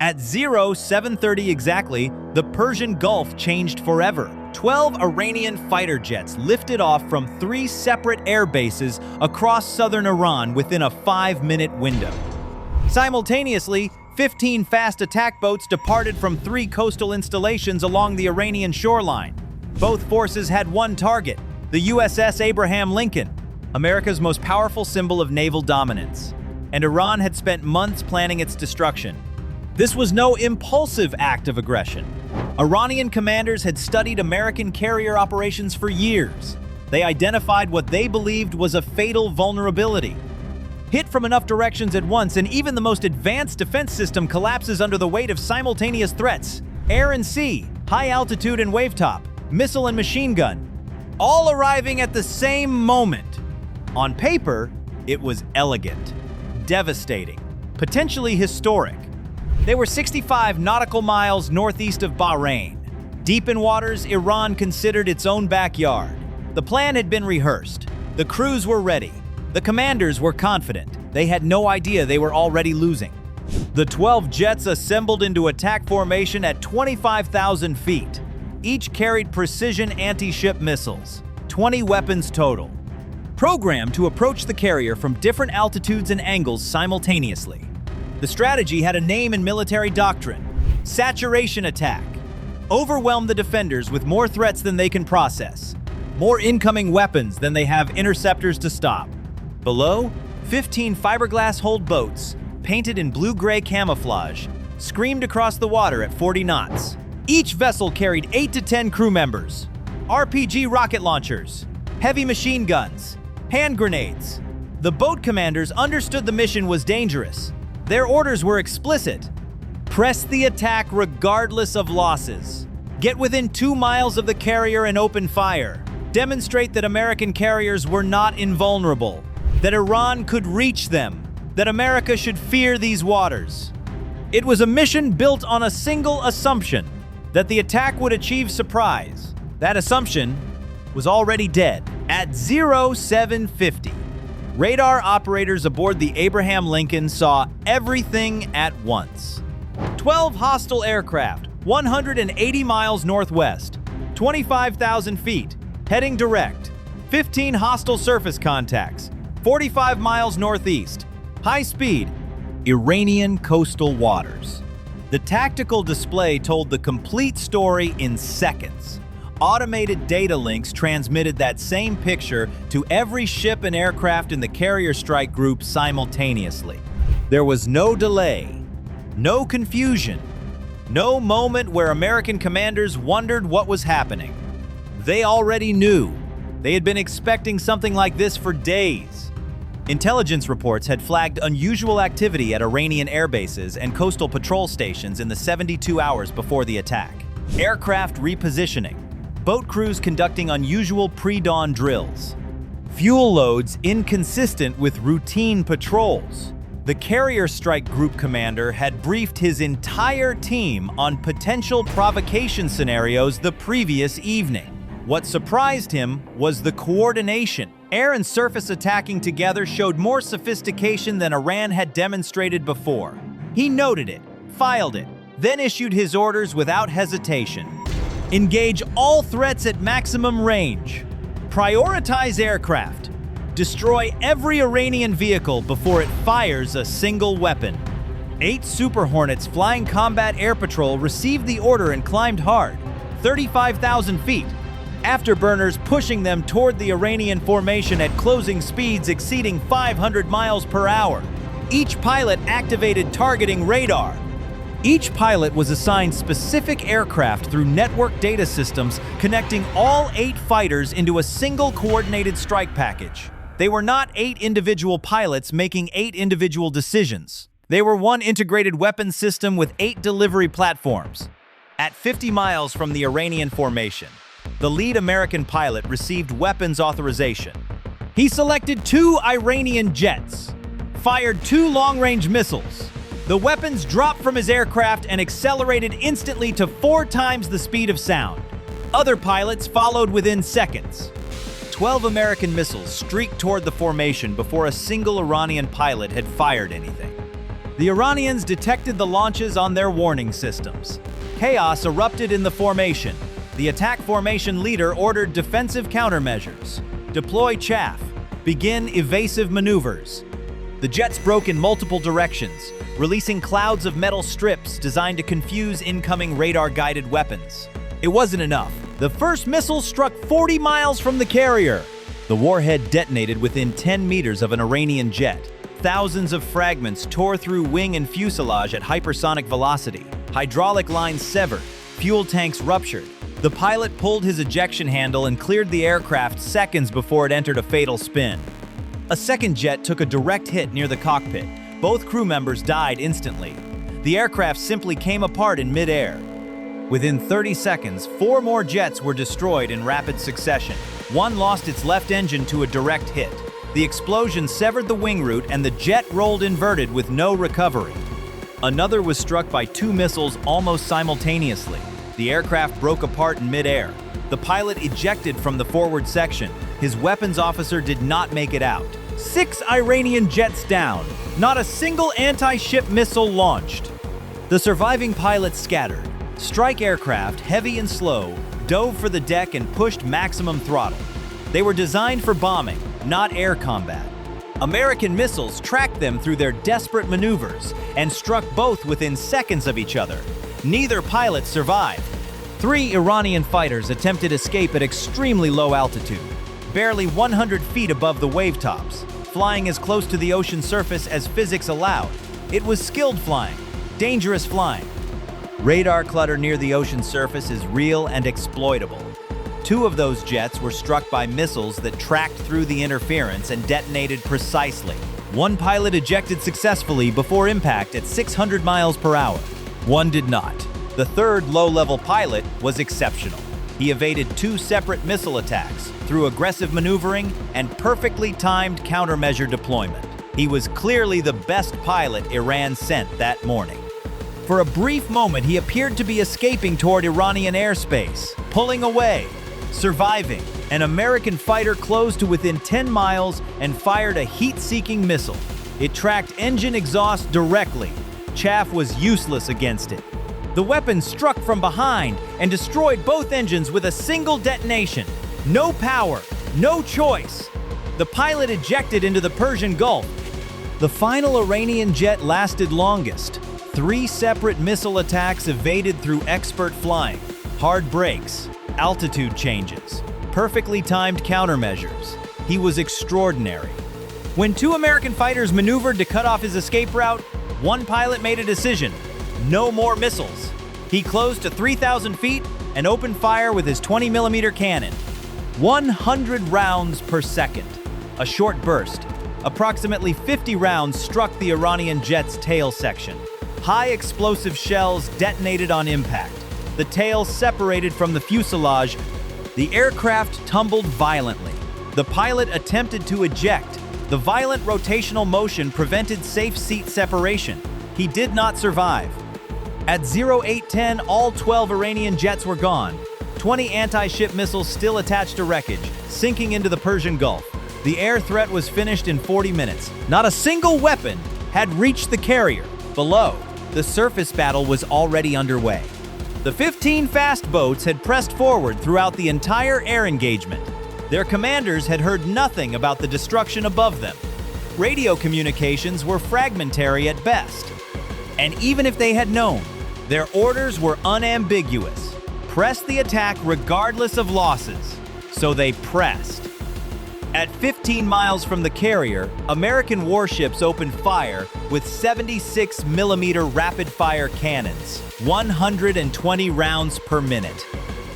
At 0730 exactly, the Persian Gulf changed forever. 12 Iranian fighter jets lifted off from 3 separate air bases across southern Iran within a 5-minute window. Simultaneously, 15 fast attack boats departed from 3 coastal installations along the Iranian shoreline. Both forces had one target, the USS Abraham Lincoln, America's most powerful symbol of naval dominance. And Iran had spent months planning its destruction. This was no impulsive act of aggression. Iranian commanders had studied American carrier operations for years. They identified what they believed was a fatal vulnerability. Hit from enough directions at once, and even the most advanced defense system collapses under the weight of simultaneous threats: air and sea, high altitude and wavetop, missile and machine gun, all arriving at the same moment. On paper, it was elegant, devastating, potentially historic. They were 65 nautical miles northeast of Bahrain, deep in waters Iran considered its own backyard. The plan had been rehearsed. The crews were ready. The commanders were confident. They had no idea they were already losing. The 12 jets assembled into attack formation at 25,000 feet. Each carried precision anti-ship missiles, 20 weapons total, programmed to approach the carrier from different altitudes and angles simultaneously. The strategy had a name in military doctrine: saturation attack. Overwhelm the defenders with more threats than they can process, more incoming weapons than they have interceptors to stop. Below, 15 fiberglass-hulled boats, painted in blue-gray camouflage, screamed across the water at 40 knots. Each vessel carried 8 to 10 crew members, RPG rocket launchers, heavy machine guns, hand grenades. The boat commanders understood the mission was dangerous. Their orders were explicit: press the attack regardless of losses. Get within 2 miles of the carrier and open fire. Demonstrate that American carriers were not invulnerable, that Iran could reach them, that America should fear these waters. It was a mission built on a single assumption: that the attack would achieve surprise. That assumption was already dead. At 0750, radar operators aboard the Abraham Lincoln saw everything at once. 12 hostile aircraft, 180 miles northwest, 25,000 feet, heading direct. 15 hostile surface contacts, 45 miles northeast, high speed, Iranian coastal waters. The tactical display told the complete story in seconds. Automated data links transmitted that same picture to every ship and aircraft in the carrier strike group simultaneously. There was no delay, no confusion, no moment where American commanders wondered what was happening. They already knew. They had been expecting something like this for days. Intelligence reports had flagged unusual activity at Iranian airbases and coastal patrol stations in the 72 hours before the attack. Aircraft repositioning, boat crews conducting unusual pre-dawn drills, fuel loads inconsistent with routine patrols. The carrier strike group commander had briefed his entire team on potential provocation scenarios the previous evening. What surprised him was the coordination. Air and surface attacking together showed more sophistication than Iran had demonstrated before. He noted it, filed it, then issued his orders without hesitation. Engage all threats at maximum range. Prioritize aircraft. Destroy every Iranian vehicle before it fires a single weapon. 8 Super Hornets flying combat air patrol received the order and climbed hard, 35,000 feet, afterburners pushing them toward the Iranian formation at closing speeds exceeding 500 miles per hour. Each pilot activated targeting radar. Each pilot was assigned specific aircraft through network data systems connecting all 8 fighters into a single coordinated strike package. They were not 8 individual pilots making 8 individual decisions. They were one integrated weapons system with 8 delivery platforms. At 50 miles from the Iranian formation, the lead American pilot received weapons authorization. He selected 2 Iranian jets, fired 2 long-range missiles. The weapons dropped from his aircraft and accelerated instantly to 4 times the speed of sound. Other pilots followed within seconds. 12 American missiles streaked toward the formation before a single Iranian pilot had fired anything. The Iranians detected the launches on their warning systems. Chaos erupted in the formation. The attack formation leader ordered defensive countermeasures. Deploy chaff. Begin evasive maneuvers. The jets broke in multiple directions, releasing clouds of metal strips designed to confuse incoming radar-guided weapons. It wasn't enough. The first missile struck 40 miles from the carrier. The warhead detonated within 10 meters of an Iranian jet. Thousands of fragments tore through wing and fuselage at hypersonic velocity. Hydraulic lines severed. Fuel tanks ruptured. The pilot pulled his ejection handle and cleared the aircraft seconds before it entered a fatal spin. A second jet took a direct hit near the cockpit. Both crew members died instantly. The aircraft simply came apart in midair. Within 30 seconds, 4 more jets were destroyed in rapid succession. One lost its left engine to a direct hit. The explosion severed the wing root and the jet rolled inverted with no recovery. Another was struck by 2 missiles almost simultaneously. The aircraft broke apart in midair. The pilot ejected from the forward section. His weapons officer did not make it out. 6 Iranian jets down. Not a single anti-ship missile launched. The surviving pilots scattered. Strike aircraft, heavy and slow, dove for the deck and pushed maximum throttle. They were designed for bombing, not air combat. American missiles tracked them through their desperate maneuvers and struck both within seconds of each other. Neither pilot survived. 3 Iranian fighters attempted escape at extremely low altitude, barely 100 feet above the wave tops, flying as close to the ocean surface as physics allowed. It was skilled flying, dangerous flying. Radar clutter near the ocean surface is real and exploitable. 2 of those jets were struck by missiles that tracked through the interference and detonated precisely. 1 pilot ejected successfully before impact at 600 miles per hour. 1 did not. The 3rd low-level pilot was exceptional. He evaded 2 separate missile attacks through aggressive maneuvering and perfectly timed countermeasure deployment. He was clearly the best pilot Iran sent that morning. For a brief moment, he appeared to be escaping toward Iranian airspace, pulling away, surviving. An American fighter closed to within 10 miles and fired a heat-seeking missile. It tracked engine exhaust directly. Chaff was useless against it. The weapon struck from behind and destroyed both engines with a single detonation. No power, no choice. The pilot ejected into the Persian Gulf. The final Iranian jet lasted longest. 3 separate missile attacks evaded through expert flying, hard brakes, altitude changes, perfectly timed countermeasures. He was extraordinary. When 2 American fighters maneuvered to cut off his escape route, 1 pilot made a decision: no more missiles. He closed to 3,000 feet and opened fire with his 20mm cannon. 100 rounds per second. A short burst. Approximately 50 rounds struck the Iranian jet's tail section. High explosive shells detonated on impact. The tail separated from the fuselage. The aircraft tumbled violently. The pilot attempted to eject. The violent rotational motion prevented safe seat separation. He did not survive. At 0810, all 12 Iranian jets were gone. 20 anti-ship missiles still attached to wreckage, sinking into the Persian Gulf. The air threat was finished in 40 minutes. Not a single weapon had reached the carrier. Below, the surface battle was already underway. The 15 fast boats had pressed forward throughout the entire air engagement. Their commanders had heard nothing about the destruction above them. Radio communications were fragmentary at best. And even if they had known, their orders were unambiguous. Press the attack regardless of losses. So they pressed. At 15 miles from the carrier, American warships opened fire with 76mm rapid-fire cannons, 120 rounds per minute.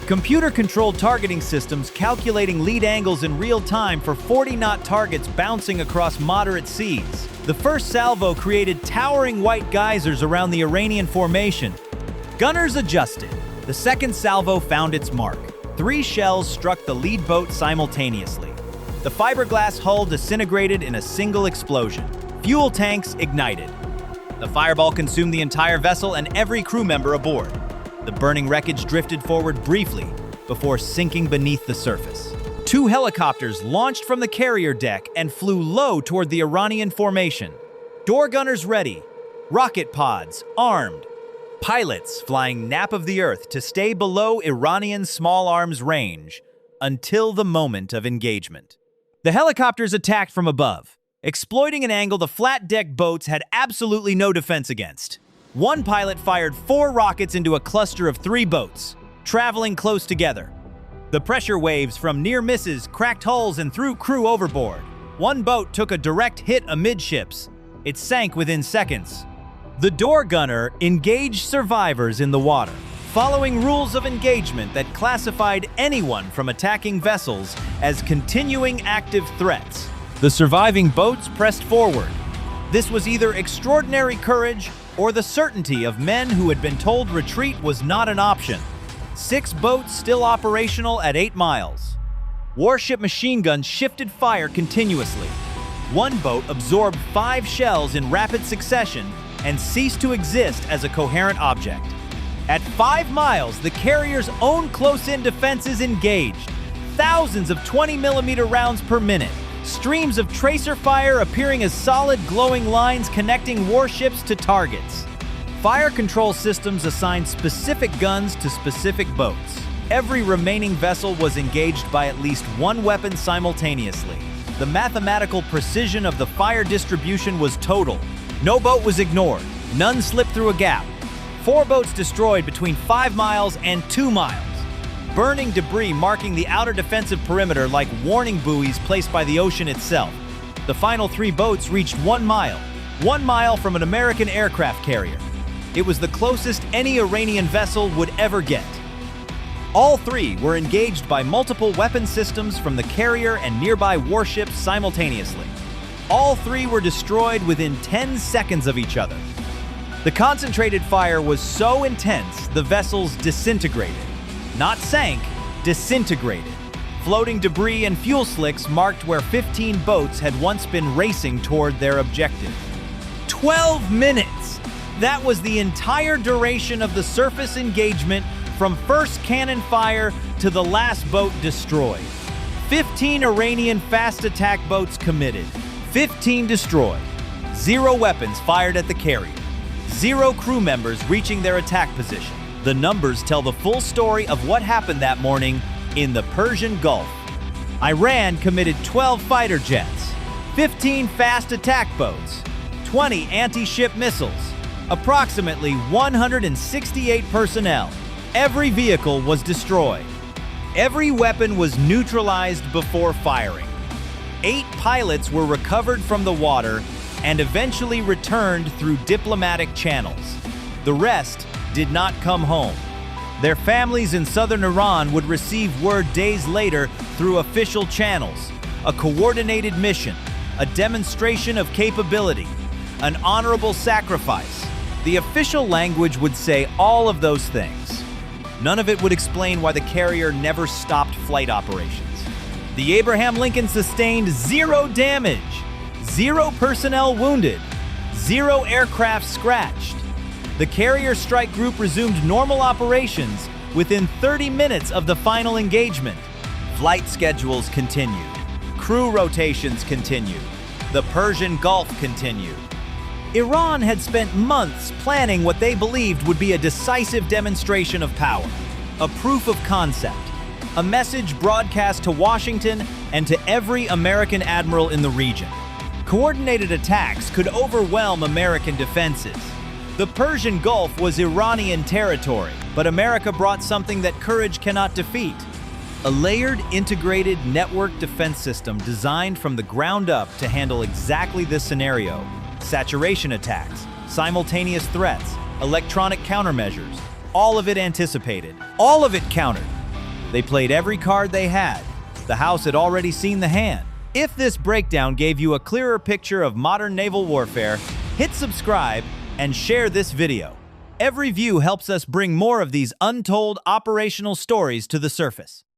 Computer-controlled targeting systems calculating lead angles in real time for 40-knot targets bouncing across moderate seas. The first salvo created towering white geysers around the Iranian formation. Gunners adjusted. The second salvo found its mark. 3 shells struck the lead boat simultaneously. The fiberglass hull disintegrated in a single explosion. Fuel tanks ignited. The fireball consumed the entire vessel and every crew member aboard. The burning wreckage drifted forward briefly before sinking beneath the surface. 2 helicopters launched from the carrier deck and flew low toward the Iranian formation. Door gunners ready. rocket pods, armed, pilots flying nap of the earth to stay below Iranian small arms range until the moment of engagement. The helicopters attacked from above, exploiting an angle the flat-deck boats had absolutely no defense against. One pilot fired 4 rockets into a cluster of 3 boats, traveling close together. The pressure waves from near misses cracked hulls and threw crew overboard. One boat took a direct hit amidships. It sank within seconds. The door gunner engaged survivors in the water, following rules of engagement that classified anyone from attacking vessels as continuing active threats. The surviving boats pressed forward. This was either extraordinary courage or the certainty of men who had been told retreat was not an option. 6 boats still operational at 8 miles. Warship machine guns shifted fire continuously. One boat absorbed 5 shells in rapid succession and ceased to exist as a coherent object. At 5 miles, the carrier's own close-in defenses engaged. Thousands of 20mm rounds per minute, streams of tracer fire appearing as solid glowing lines connecting warships to targets. Fire control systems assigned specific guns to specific boats. Every remaining vessel was engaged by at least one weapon simultaneously. The mathematical precision of the fire distribution was total. No boat was ignored. None slipped through a gap. 4 boats destroyed between 5 miles and 2 miles. Burning debris marking the outer defensive perimeter like warning buoys placed by the ocean itself. The final 3 boats reached 1 mile. 1 mile from an American aircraft carrier. It was the closest any Iranian vessel would ever get. All 3 were engaged by multiple weapon systems from the carrier and nearby warships simultaneously. All 3 were destroyed within 10 seconds of each other. The concentrated fire was so intense, the vessels disintegrated. Not sank, disintegrated. Floating debris and fuel slicks marked where 15 boats had once been racing toward their objective. 12 minutes! That was the entire duration of the surface engagement from first cannon fire to the last boat destroyed. 15 Iranian fast attack boats committed. 15 destroyed. 0 weapons fired at the carrier. 0 crew members reaching their attack position. The numbers tell the full story of what happened that morning in the Persian Gulf. Iran committed 12 fighter jets, 15 fast attack boats, 20 anti-ship missiles, approximately 168 personnel. Every vehicle was destroyed. Every weapon was neutralized before firing. 8 pilots were recovered from the water and eventually returned through diplomatic channels. The rest did not come home. Their families in southern Iran would receive word days later through official channels, a coordinated mission, a demonstration of capability, an honorable sacrifice. The official language would say all of those things. None of it would explain why the carrier never stopped flight operations. The Abraham Lincoln sustained 0 damage, 0 personnel wounded, 0 aircraft scratched. The carrier strike group resumed normal operations within 30 minutes of the final engagement. Flight schedules continued. Crew rotations continued. The Persian Gulf continued. Iran had spent months planning what they believed would be a decisive demonstration of power, a proof of concept, a message broadcast to Washington and to every American admiral in the region. Coordinated attacks could overwhelm American defenses. The Persian Gulf was Iranian territory, but America brought something that courage cannot defeat. A layered, integrated network defense system designed from the ground up to handle exactly this scenario. Saturation attacks, simultaneous threats, electronic countermeasures, all of it anticipated, all of it countered. They played every card they had. The house had already seen the hand. If this breakdown gave you a clearer picture of modern naval warfare, hit subscribe and share this video. Every view helps us bring more of these untold operational stories to the surface.